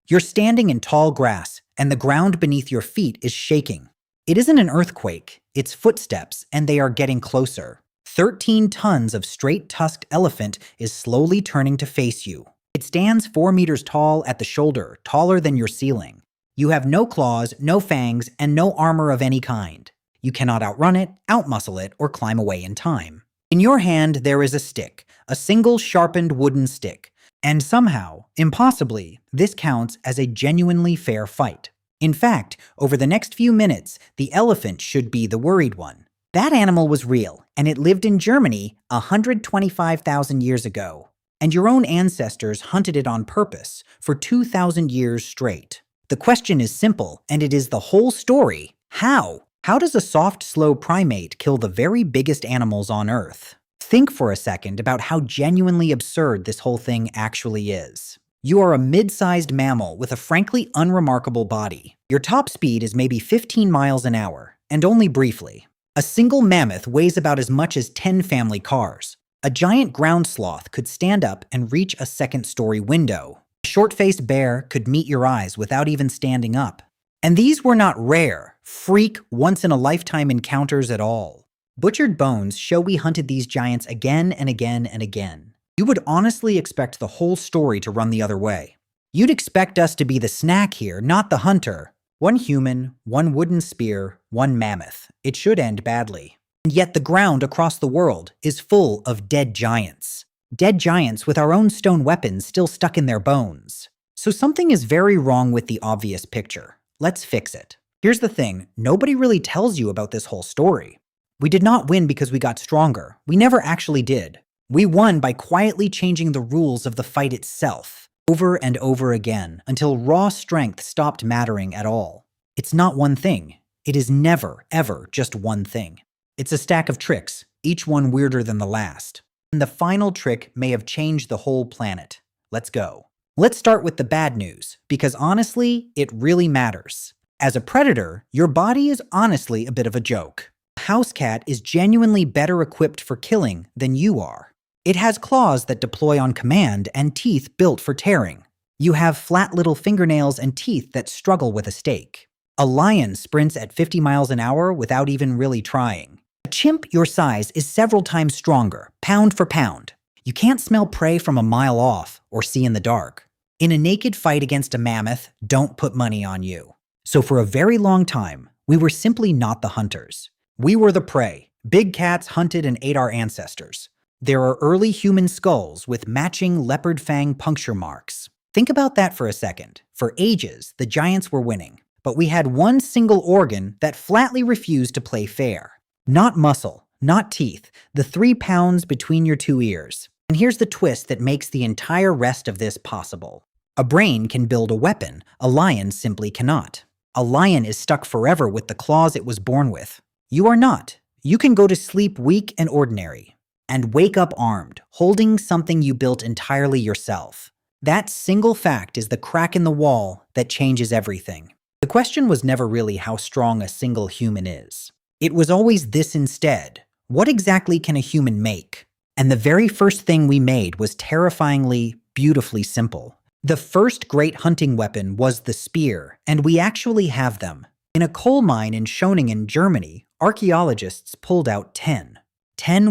You're standing in tall grass, and the ground beneath your feet is shaking. It isn't an earthquake, it's footsteps, and they are getting closer. 13 tons of straight-tusked elephant is slowly turning to face you. It stands 4 meters tall at the shoulder, taller than your ceiling. You have no claws, no fangs, and no armor of any kind. You cannot outrun it, outmuscle it, or climb away in time. In your hand, there is a stick, a single sharpened wooden stick. And somehow, impossibly, this counts as a genuinely fair fight. In fact, over the next few minutes, the elephant should be the worried one. That animal was real, and it lived in Germany 125,000 years ago. And your own ancestors hunted it on purpose for 2,000 years straight. The question is simple, and it is the whole story. How? How does a soft, slow primate kill the very biggest animals on Earth? Think for a second about how genuinely absurd this whole thing actually is. You are a mid-sized mammal with a frankly unremarkable body. Your top speed is maybe 15 miles an hour, and only briefly. A single mammoth weighs about as much as 10 family cars. A giant ground sloth could stand up and reach a second-story window. A short-faced bear could meet your eyes without even standing up. And these were not rare, freak, once-in-a-lifetime encounters at all. Butchered bones show we hunted these giants again and again and again. You would honestly expect the whole story to run the other way. You'd expect us to be the snack here, not the hunter. One human, one wooden spear, one mammoth. It should end badly. And yet the ground across the world is full of dead giants. Dead giants with our own stone weapons still stuck in their bones. So something is very wrong with the obvious picture. Let's fix it. Here's the thing, nobody really tells you about this whole story. We did not win because we got stronger. We never actually did. We won by quietly changing the rules of the fight itself, over and over again, until raw strength stopped mattering at all. It's not one thing. It is never, ever just one thing. It's a stack of tricks, each one weirder than the last. And the final trick may have changed the whole planet. Let's go. Let's start with the bad news, because honestly, it really matters. As a predator, your body is honestly a bit of a joke. A house cat is genuinely better equipped for killing than you are. It has claws that deploy on command and teeth built for tearing. You have flat little fingernails and teeth that struggle with a stake. A lion sprints at 50 miles an hour without even really trying. A chimp your size is several times stronger, pound for pound. You can't smell prey from a mile off or see in the dark. In a naked fight against a mammoth, don't put money on you. So for a very long time, we were simply not the hunters. We were the prey. Big cats hunted and ate our ancestors. There are early human skulls with matching leopard fang puncture marks. Think about that for a second. For ages, the giants were winning. But we had one single organ that flatly refused to play fair. Not muscle, not teeth, the 3 pounds between your 2 ears. And here's the twist that makes the entire rest of this possible. A brain can build a weapon, a lion simply cannot. A lion is stuck forever with the claws it was born with. You are not. You can go to sleep weak and ordinary, and wake up armed, holding something you built entirely yourself. That single fact is the crack in the wall that changes everything. The question was never really how strong a single human is. It was always this instead. What exactly can a human make? And the very first thing we made was terrifyingly, beautifully simple. The first great hunting weapon was the spear, and we actually have them. In a coal mine in Schoningen, Germany, archaeologists pulled out 10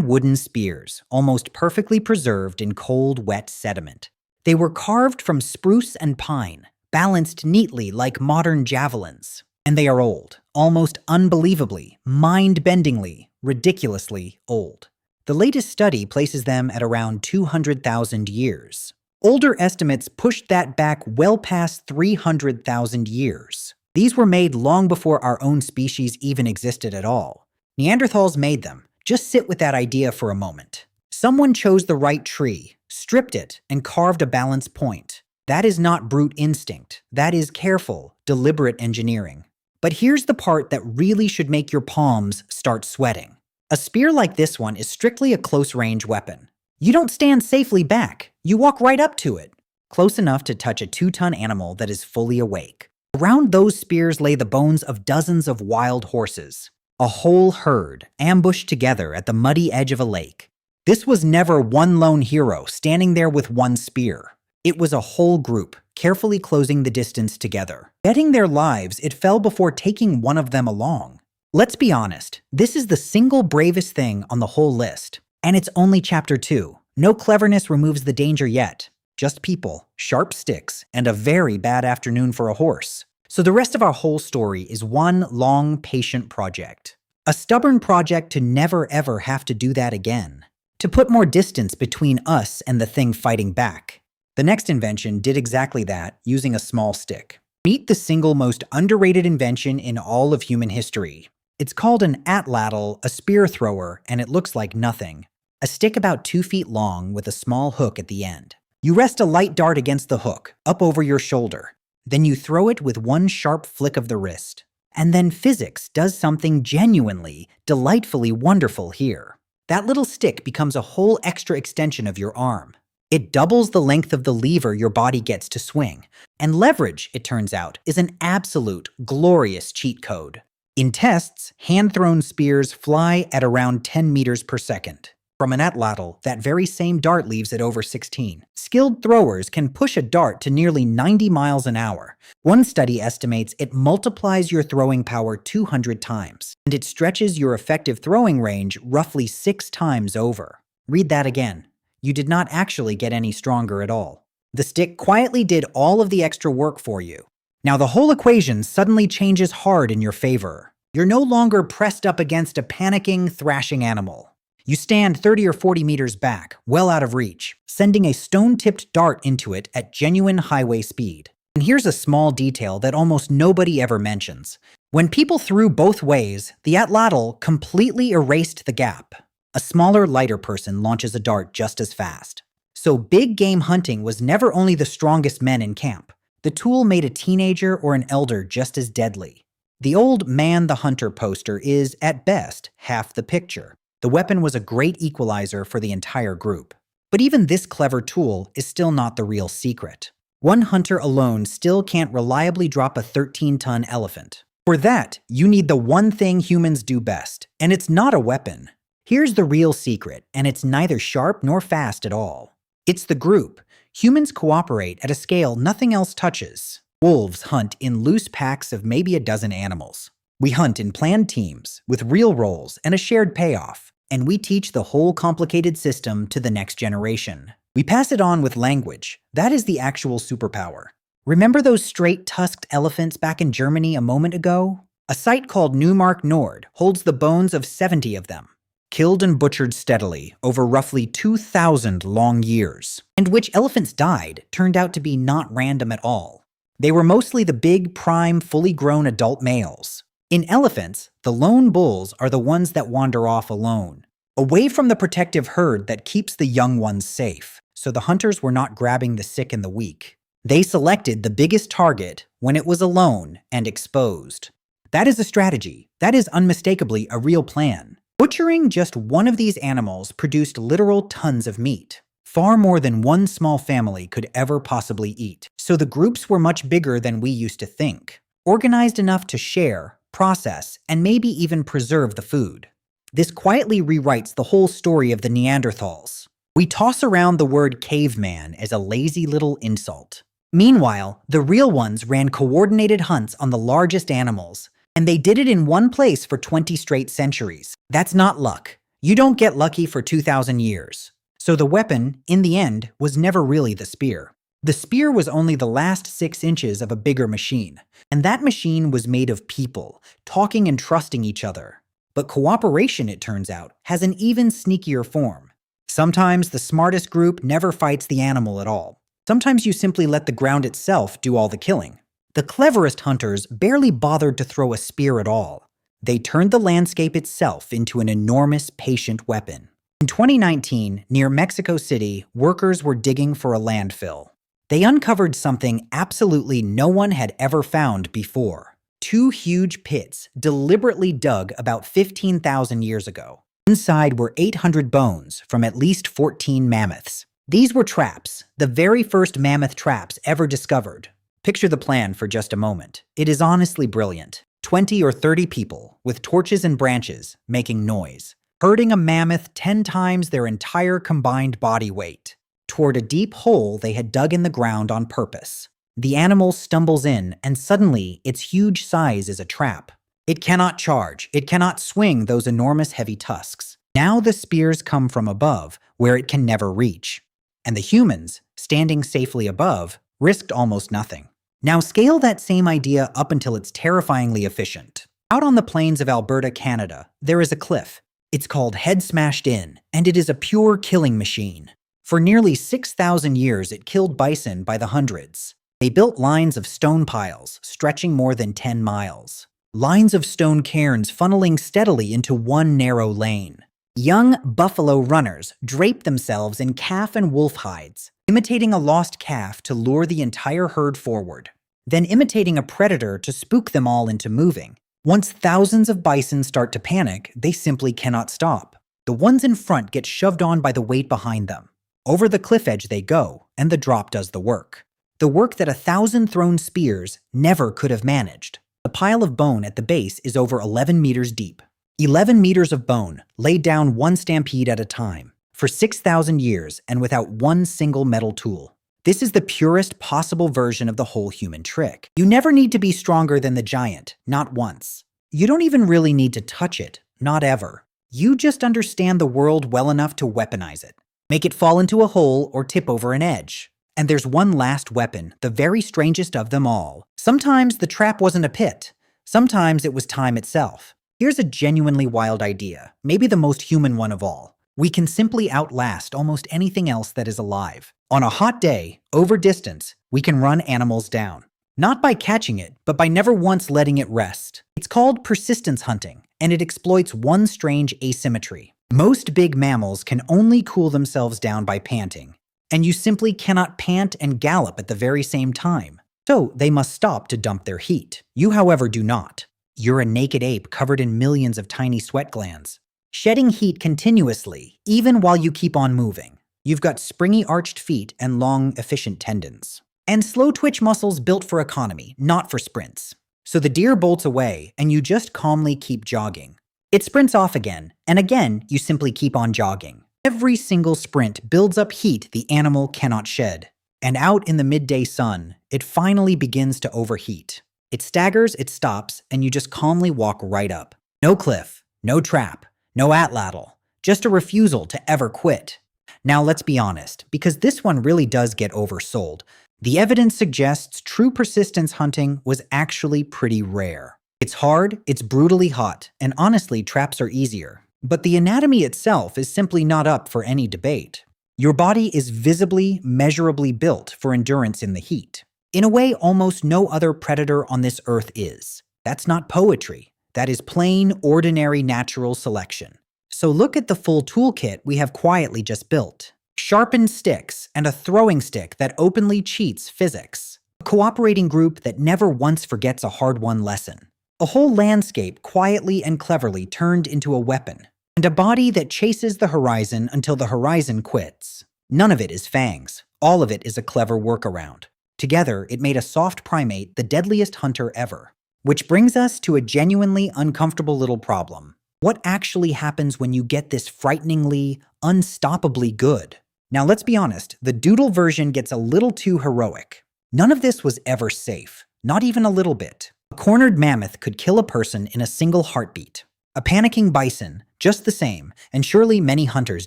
wooden spears, almost perfectly preserved in cold, wet sediment. They were carved from spruce and pine, balanced neatly like modern javelins. And they are old, almost unbelievably, mind-bendingly, ridiculously old. The latest study places them at around 200,000 years. Older estimates pushed that back well past 300,000 years. These were made long before our own species even existed at all. Neanderthals made them. Just sit with that idea for a moment. Someone chose the right tree, stripped it, and carved a balance point. That is not brute instinct. That is careful, deliberate engineering. But here's the part that really should make your palms start sweating. A spear like this one is strictly a close-range weapon. You don't stand safely back. You walk right up to it, close enough to touch a 2-ton animal that is fully awake. Around those spears lay the bones of dozens of wild horses. A whole herd, ambushed together at the muddy edge of a lake. This was never one lone hero standing there with one spear. It was a whole group, carefully closing the distance together. Betting their lives, it fell before taking one of them along. Let's be honest, this is the single bravest thing on the whole list. And it's only chapter 2. No cleverness removes the danger yet. Just people, sharp sticks, and a very bad afternoon for a horse. So the rest of our whole story is one long, patient project. A stubborn project to never ever have to do that again. To put more distance between us and the thing fighting back. The next invention did exactly that, using a small stick. Meet the single most underrated invention in all of human history. It's called an atlatl, a spear thrower, and it looks like nothing. A stick about 2 feet long with a small hook at the end. You rest a light dart against the hook, up over your shoulder. Then you throw it with one sharp flick of the wrist. And then physics does something genuinely, delightfully wonderful here. That little stick becomes a whole extra extension of your arm. It doubles the length of the lever your body gets to swing. And leverage, it turns out, is an absolute, glorious cheat code. In tests, hand-thrown spears fly at around 10 meters per second. From an atlatl, that very same dart leaves at over 16. Skilled throwers can push a dart to nearly 90 miles an hour. One study estimates it multiplies your throwing power 200 times, and it stretches your effective throwing range roughly 6 times over. Read that again. You did not actually get any stronger at all. The stick quietly did all of the extra work for you. Now the whole equation suddenly changes hard in your favor. You're no longer pressed up against a panicking, thrashing animal. You stand 30 or 40 meters back, well out of reach, sending a stone-tipped dart into it at genuine highway speed. And here's a small detail that almost nobody ever mentions. When people threw both ways, the atlatl completely erased the gap. A smaller, lighter person launches a dart just as fast. So big game hunting was never only the strongest men in camp. The tool made a teenager or an elder just as deadly. The old man the hunter poster is, at best, half the picture. The weapon was a great equalizer for the entire group. But even this clever tool is still not the real secret. One hunter alone still can't reliably drop a 13-ton elephant. For that, you need the one thing humans do best, and it's not a weapon. Here's the real secret, and it's neither sharp nor fast at all. It's the group. Humans cooperate at a scale nothing else touches. Wolves hunt in loose packs of maybe a dozen animals. We hunt in planned teams, with real roles and a shared payoff. And we teach the whole complicated system to the next generation. We pass it on with language. That is the actual superpower. Remember those straight-tusked elephants back in Germany a moment ago? A site called Neumark Nord holds the bones of 70 of them, killed and butchered steadily over roughly 2,000 long years. And which elephants died turned out to be not random at all. They were mostly the big, prime, fully grown adult males. In elephants, the lone bulls are the ones that wander off alone, away from the protective herd that keeps the young ones safe, so the hunters were not grabbing the sick and the weak. They selected the biggest target when it was alone and exposed. That is a strategy. That is unmistakably a real plan. Butchering just one of these animals produced literal tons of meat, far more than one small family could ever possibly eat. So the groups were much bigger than we used to think, organized enough to share, process, and maybe even preserve the food. This quietly rewrites the whole story of the Neanderthals. We toss around the word caveman as a lazy little insult. Meanwhile, the real ones ran coordinated hunts on the largest animals, and they did it in one place for 20 straight centuries. That's not luck. You don't get lucky for 2,000 years. So the weapon, in the end, was never really the spear. The spear was only the last 6 inches of a bigger machine, and that machine was made of people, talking and trusting each other. But cooperation, it turns out, has an even sneakier form. Sometimes the smartest group never fights the animal at all. Sometimes you simply let the ground itself do all the killing. The cleverest hunters barely bothered to throw a spear at all. They turned the landscape itself into an enormous, patient weapon. In 2019, near Mexico City, workers were digging for a landfill. They uncovered something absolutely no one had ever found before. 2 huge pits, deliberately dug about 15,000 years ago. Inside were 800 bones from at least 14 mammoths. These were traps, the very first mammoth traps ever discovered. Picture the plan for just a moment. It is honestly brilliant. 20 or 30 people, with torches and branches, making noise, herding a mammoth 10 times their entire combined body weight toward a deep hole they had dug in the ground on purpose. The animal stumbles in, and suddenly its huge size is a trap. It cannot charge, it cannot swing those enormous heavy tusks. Now the spears come from above, where it can never reach. And the humans, standing safely above, risked almost nothing. Now scale that same idea up until it's terrifyingly efficient. Out on the plains of Alberta, Canada, there is a cliff. It's called Head Smashed In, and it is a pure killing machine. For nearly 6,000 years, it killed bison by the hundreds. They built lines of stone piles, stretching more than 10 miles. Lines of stone cairns funneling steadily into one narrow lane. Young buffalo runners draped themselves in calf and wolf hides, imitating a lost calf to lure the entire herd forward, then imitating a predator to spook them all into moving. Once thousands of bison start to panic, they simply cannot stop. The ones in front get shoved on by the weight behind them. Over the cliff edge they go, and the drop does the work. The work that 1,000 thrown spears never could have managed. The pile of bone at the base is over 11 meters deep. 11 meters of bone, laid down one stampede at a time, for 6,000 years and without one single metal tool. This is the purest possible version of the whole human trick. You never need to be stronger than the giant, not once. You don't even really need to touch it, not ever. You just understand the world well enough to weaponize it. Make it fall into a hole or tip over an edge. And there's one last weapon, the very strangest of them all. Sometimes the trap wasn't a pit. Sometimes it was time itself. Here's a genuinely wild idea, maybe the most human one of all. We can simply outlast almost anything else that is alive. On a hot day, over distance, we can run animals down. Not by catching it, but by never once letting it rest. It's called persistence hunting, and it exploits one strange asymmetry. Most big mammals can only cool themselves down by panting, and you simply cannot pant and gallop at the very same time. So they must stop to dump their heat. You, however, do not. You're a naked ape covered in millions of tiny sweat glands, shedding heat continuously, even while you keep on moving. You've got springy arched feet and long, efficient tendons. And slow twitch muscles built for economy, not for sprints. So the deer bolts away, and you just calmly keep jogging. It sprints off again, and again, you simply keep on jogging. Every single sprint builds up heat the animal cannot shed. And out in the midday sun, it finally begins to overheat. It staggers, it stops, and you just calmly walk right up. No cliff, no trap, no atlatl, just a refusal to ever quit. Now let's be honest, because this one really does get oversold. The evidence suggests true persistence hunting was actually pretty rare. It's hard, it's brutally hot, and honestly, traps are easier. But the anatomy itself is simply not up for any debate. Your body is visibly, measurably built for endurance in the heat. In a way almost no other predator on this earth is. That's not poetry. That is plain, ordinary natural selection. So look at the full toolkit we have quietly just built. Sharpened sticks and a throwing stick that openly cheats physics. A cooperating group that never once forgets a hard-won lesson. A whole landscape quietly and cleverly turned into a weapon. And a body that chases the horizon until the horizon quits. None of it is fangs. All of it is a clever workaround. Together, it made a soft primate the deadliest hunter ever. Which brings us to a genuinely uncomfortable little problem. What actually happens when you get this frighteningly, unstoppably good? Now let's be honest, the doodle version gets a little too heroic. None of this was ever safe, not even a little bit. A cornered mammoth could kill a person in a single heartbeat. A panicking bison, just the same, and surely many hunters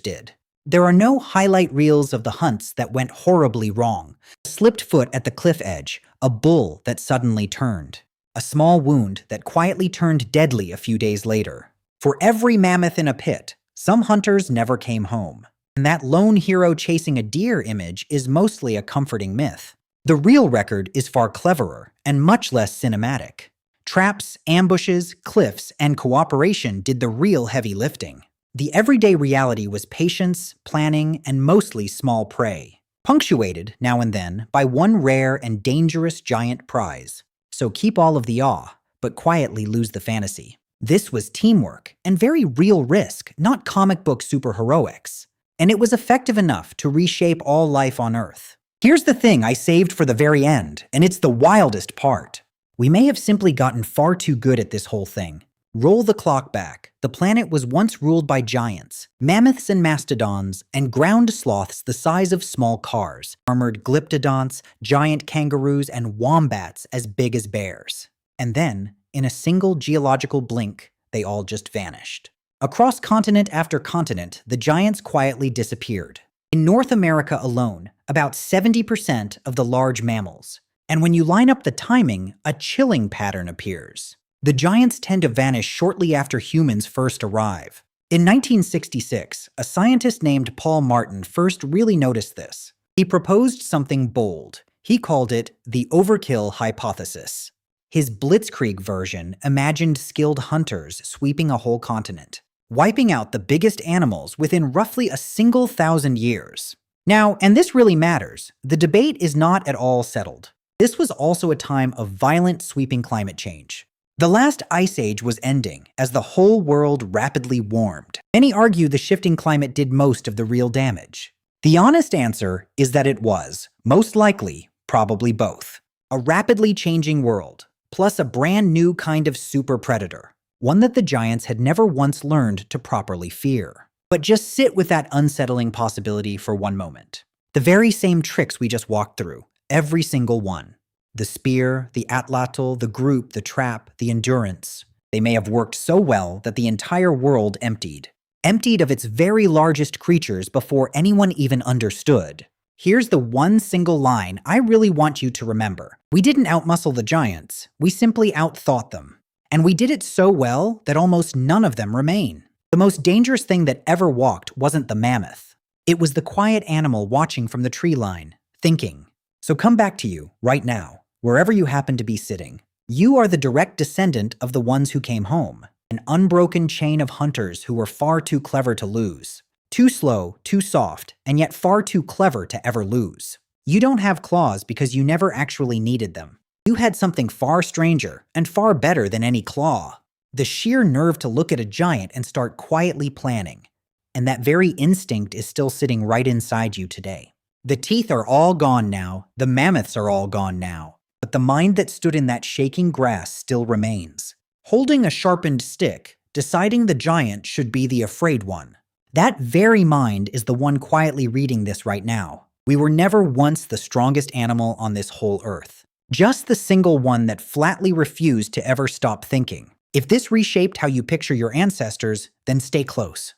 did. There are no highlight reels of the hunts that went horribly wrong. A slipped foot at the cliff edge, a bull that suddenly turned. A small wound that quietly turned deadly a few days later. For every mammoth in a pit, some hunters never came home. And that lone hero chasing a deer image is mostly a comforting myth. The real record is far cleverer and much less cinematic. Traps, ambushes, cliffs, and cooperation did the real heavy lifting. The everyday reality was patience, planning, and mostly small prey, punctuated, now and then, by one rare and dangerous giant prize. So keep all of the awe, but quietly lose the fantasy. This was teamwork, and very real risk, not comic book superheroics. And it was effective enough to reshape all life on Earth. Here's the thing I saved for the very end, and it's the wildest part. We may have simply gotten far too good at this whole thing. Roll the clock back. The planet was once ruled by giants, mammoths and mastodons, and ground sloths the size of small cars, armored glyptodonts, giant kangaroos, and wombats as big as bears. And then, in a single geological blink, they all just vanished. Across continent after continent, the giants quietly disappeared. In North America alone, about 70% of the large mammals. And when you line up the timing, a chilling pattern appears. The giants tend to vanish shortly after humans first arrive. In 1966, a scientist named Paul Martin first really noticed this. He proposed something bold. He called it the overkill hypothesis. His blitzkrieg version imagined skilled hunters sweeping a whole continent, wiping out the biggest animals within roughly a single 1,000 years. Now, and this really matters, the debate is not at all settled. This was also a time of violent sweeping climate change. The last ice age was ending as the whole world rapidly warmed. Many argue the shifting climate did most of the real damage. The honest answer is that it was, most likely, probably both. A rapidly changing world, plus a brand new kind of super predator, one that the giants had never once learned to properly fear. But just sit with that unsettling possibility for one moment. The very same tricks we just walked through, every single one. The spear, the atlatl, the group, the trap, the endurance. They may have worked so well that the entire world emptied of its very largest creatures before anyone even understood. Here's the one single line I really want you to remember. We didn't outmuscle the giants, we simply outthought them. And we did it so well that almost none of them remain. The most dangerous thing that ever walked wasn't the mammoth. It was the quiet animal watching from the tree line, thinking. So come back to you, right now. Wherever you happen to be sitting, you are the direct descendant of the ones who came home, an unbroken chain of hunters who were far too clever to lose, too slow, too soft, and yet far too clever to ever lose. You don't have claws because you never actually needed them. You had something far stranger and far better than any claw. The sheer nerve to look at a giant and start quietly planning. And that very instinct is still sitting right inside you today. The teeth are all gone now, the mammoths are all gone now. But the mind that stood in that shaking grass still remains. Holding a sharpened stick, deciding the giant should be the afraid one. That very mind is the one quietly reading this right now. We were never once the strongest animal on this whole earth. Just the single one that flatly refused to ever stop thinking. If this reshaped how you picture your ancestors, then stay close.